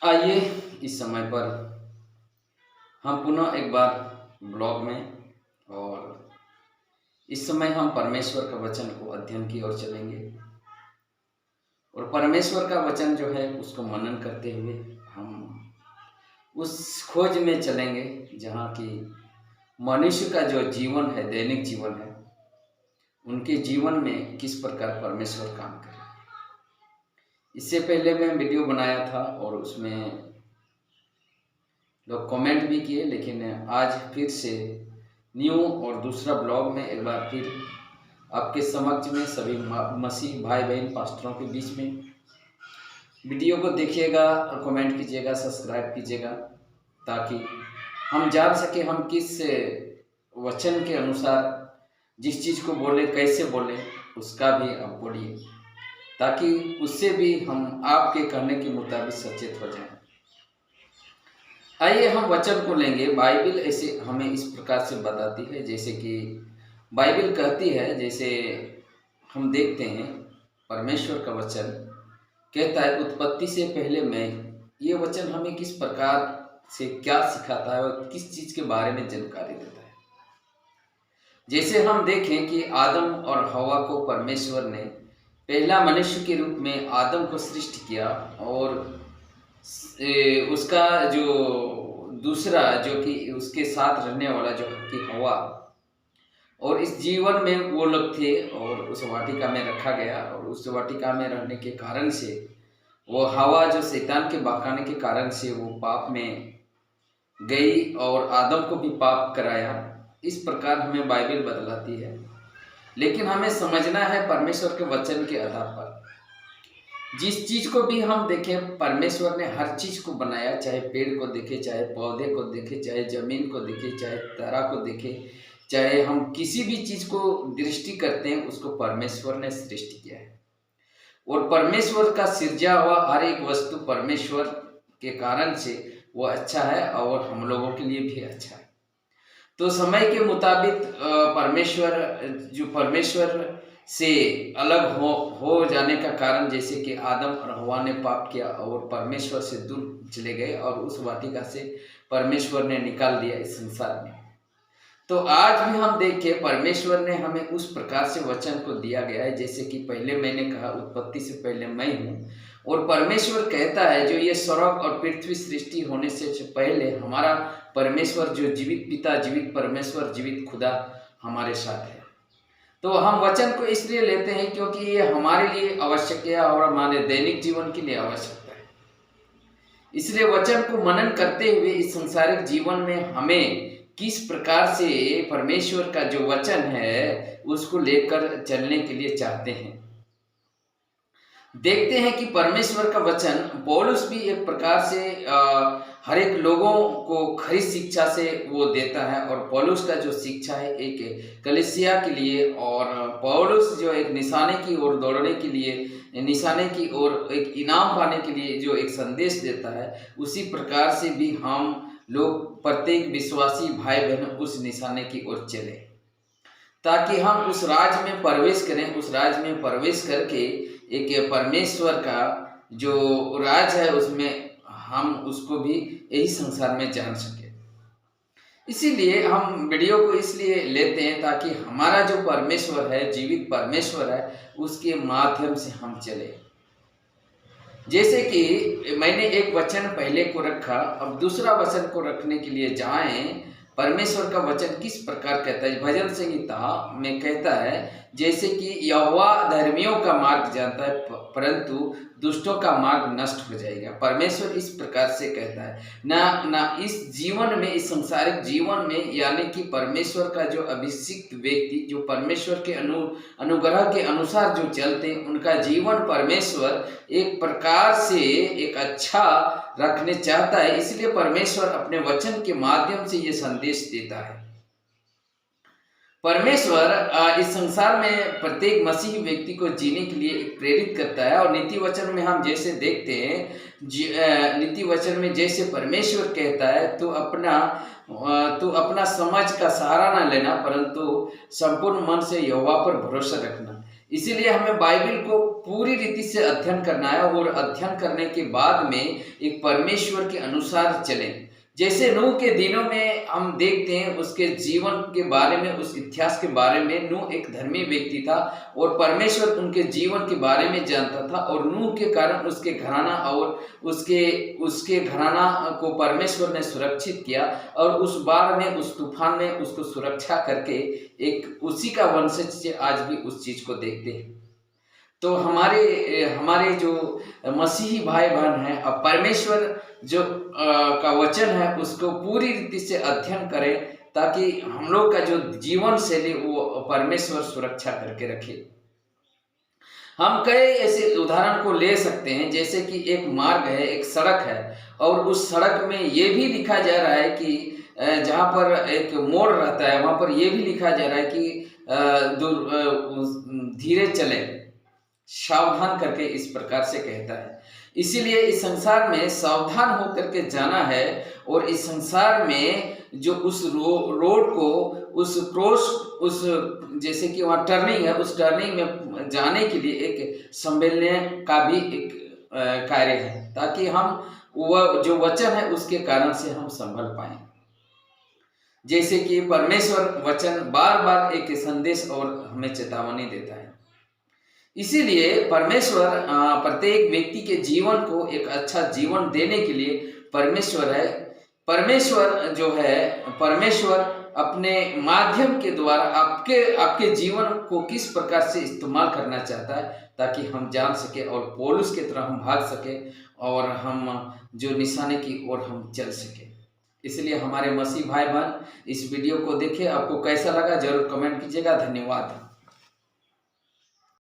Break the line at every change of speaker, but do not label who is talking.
आइए इस समय पर हम पुनः एक बार ब्लॉग में और इस समय हम परमेश्वर का वचन को अध्ययन की ओर चलेंगे और परमेश्वर का वचन जो है उसको मनन करते हुए हम उस खोज में चलेंगे जहाँ की मनुष्य का जो जीवन है, दैनिक जीवन है, उनके जीवन में किस प्रकार परमेश्वर काम करे। इससे पहले मैं वीडियो बनाया था और उसमें लोग कमेंट भी किए, लेकिन आज फिर से न्यू और दूसरा ब्लॉग में एक बार फिर आपके समक्ष में सभी मसीह भाई बहन पास्टरों के बीच में वीडियो को देखिएगा और कमेंट कीजिएगा, सब्सक्राइब कीजिएगा, ताकि हम जान सके हम किस वचन के अनुसार जिस चीज़ को बोले, कैसे बोले, उसका भी आप बोलिए, ताकि उससे भी हम आपके कहने के मुताबिक सचेत हो जाएं। आइए हम वचन को लेंगे। बाइबल ऐसे हमें इस प्रकार से बताती है, जैसे कि बाइबल कहती है, जैसे हम देखते हैं परमेश्वर का वचन कहता है उत्पत्ति से पहले मैं। ये वचन हमें किस प्रकार से क्या सिखाता है और किस चीज़ के बारे में जानकारी देता है। जैसे हम देखें कि आदम और हवा को परमेश्वर ने पहला मनुष्य के रूप में आदम को सृष्टि किया और उसका जो दूसरा जो कि उसके साथ रहने वाला जो कि हवा, और इस जीवन में वो लोग थे और उस वाटिका में रखा गया और उस वाटिका में रहने के कारण से वो हवा जो शैतान के बहकाने के कारण से वो पाप में गई और आदम को भी पाप कराया। इस प्रकार हमें बाइबल बतलाती है, लेकिन हमें समझना है परमेश्वर के वचन के आधार पर। जिस चीज़ को भी हम देखें, परमेश्वर ने हर चीज़ को बनाया, चाहे पेड़ को देखे, चाहे पौधे को देखे, चाहे ज़मीन को देखे, चाहे तारा को देखे, चाहे हम किसी भी चीज़ को दृष्टि करते हैं, उसको परमेश्वर ने सृष्टि किया है। और परमेश्वर का सृजा हुआ हर एक वस्तु परमेश्वर के कारण से वो अच्छा है और हम लोगों के लिए भी अच्छा है। तो समय के मुताबिक परमेश्वर से अलग हो जाने का कारण, जैसे कि आदम और हवा ने पाप किया और परमेश्वर से दूर चले गए और उस वाटिका से परमेश्वर ने निकाल दिया इस संसार में। तो आज भी हम देखें परमेश्वर ने हमें उस प्रकार से वचन को दिया गया है, जैसे कि पहले मैंने कहा उत्पत्ति से पहले मैं हूँ। और परमेश्वर कहता है जो ये स्वर्ग और पृथ्वी सृष्टि होने से पहले हमारा परमेश्वर, जो जीवित पिता, जीवित परमेश्वर, जीवित खुदा हमारे साथ है। तो हम वचन को इसलिए लेते हैं क्योंकि ये हमारे लिए आवश्यक है और हमारे दैनिक जीवन के लिए आवश्यकता है। इसलिए वचन को मनन करते हुए इस संसारिक जीवन में हमें किस प्रकार से परमेश्वर का जो वचन है उसको लेकर चलने के लिए चाहते हैं। देखते हैं कि परमेश्वर का वचन पौलुस भी एक प्रकार से हर एक लोगों को खरी शिक्षा से वो देता है, और पौलुस का जो शिक्षा है एक कलीसिया के लिए, और पौलुस जो एक निशाने की ओर दौड़ने के लिए, निशाने की ओर एक इनाम पाने के लिए जो एक संदेश देता है, उसी प्रकार से भी हम लोग प्रत्येक विश्वासी भाई बहन उस निशाने की ओर चले, ताकि हम उस राज में प्रवेश करें। उस राज में प्रवेश करके एक परमेश्वर का जो राज है उसमें हम उसको भी यही संसार में जान सके। इसीलिए हम वीडियो को इसलिए लेते हैं ताकि हमारा जो परमेश्वर है, जीवित परमेश्वर है, उसके माध्यम से हम चले। जैसे कि मैंने एक वचन पहले को रखा, अब दूसरा वचन को रखने के लिए जाएं। परमेश्वर का वचन किस प्रकार कहता है, भजन संहिता में कहता है, जैसे कि यहोवा धर्मियों का मार्ग जानता है परंतु दुष्टों का मार्ग नष्ट हो जाएगा। परमेश्वर इस प्रकार से कहता है। ना इस जीवन में, इस संसारिक जीवन में, यानी कि परमेश्वर का जो अभिषिक्त व्यक्ति, जो परमेश्वर के अनुग्रह के अनुसार जो चलते हैं, उनका जीवन परमेश्वर एक प्रकार से एक अच्छा रखने चाहता है। इसलिए परमेश्वर अपने वचन के माध्यम से ये संदेश देता है। परमेश्वर इस संसार में प्रत्येक मसीही व्यक्ति को जीने के लिए प्रेरित करता है। और नीति वचन में हम जैसे देखते हैं, नीति वचन में जैसे परमेश्वर कहता है, तू अपना समझ का सहारा ना लेना परंतु संपूर्ण मन से यहोवा पर भरोसा रखना। इसीलिए हमें बाइबिल को पूरी रीति से अध्ययन करना है और अध्ययन करने के बाद में एक परमेश्वर के अनुसार चलें। जैसे नूह के दिनों में हम देखते हैं उसके जीवन के बारे में, उस इतिहास के बारे में। नूह एक धर्मी व्यक्ति था और परमेश्वर उनके जीवन के बारे में जानता था, और नूह के कारण उसके घराना और उसके घराना को परमेश्वर ने सुरक्षित किया, और उस बार में, उस तूफान में उसको सुरक्षा करके एक उसी का वंशज से आज भी उस चीज को देखते हैं। तो हमारे जो मसीही भाई बहन हैं, अब परमेश्वर जो का वचन है उसको पूरी रीति से अध्ययन करें, ताकि हम लोग का जो जीवन शैली वो परमेश्वर सुरक्षा करके रखे। हम कई ऐसे उदाहरण को ले सकते हैं, जैसे कि एक मार्ग है, एक सड़क है, और उस सड़क में ये भी लिखा जा रहा है कि जहाँ पर एक मोड़ रहता है वहाँ पर ये भी लिखा जा रहा है कि धीरे चले, सावधान करके इस प्रकार से कहता है। इसीलिए इस संसार में सावधान होकर के जाना है, और इस संसार में जो उस रोड को, उस जैसे कि वहाँ टर्निंग है, उस टर्निंग में जाने के लिए एक संभलने का भी एक कार्य है, ताकि हम वह जो वचन है उसके कारण से हम संभल पाए। जैसे कि परमेश्वर वचन बार बार एक संदेश और हमें चेतावनी देता है। इसीलिए परमेश्वर प्रत्येक व्यक्ति के जीवन को एक अच्छा जीवन देने के लिए परमेश्वर है। परमेश्वर जो है, परमेश्वर अपने माध्यम के द्वारा आपके जीवन को किस प्रकार से इस्तेमाल करना चाहता है, ताकि हम जान सके और पौलुस की तरह हम भाग सके और हम जो निशाने की ओर हम चल सके। इसलिए हमारे मसीह भाई बहन इस वीडियो को देखें, आपको कैसा लगा जरूर कमेंट कीजिएगा। धन्यवाद।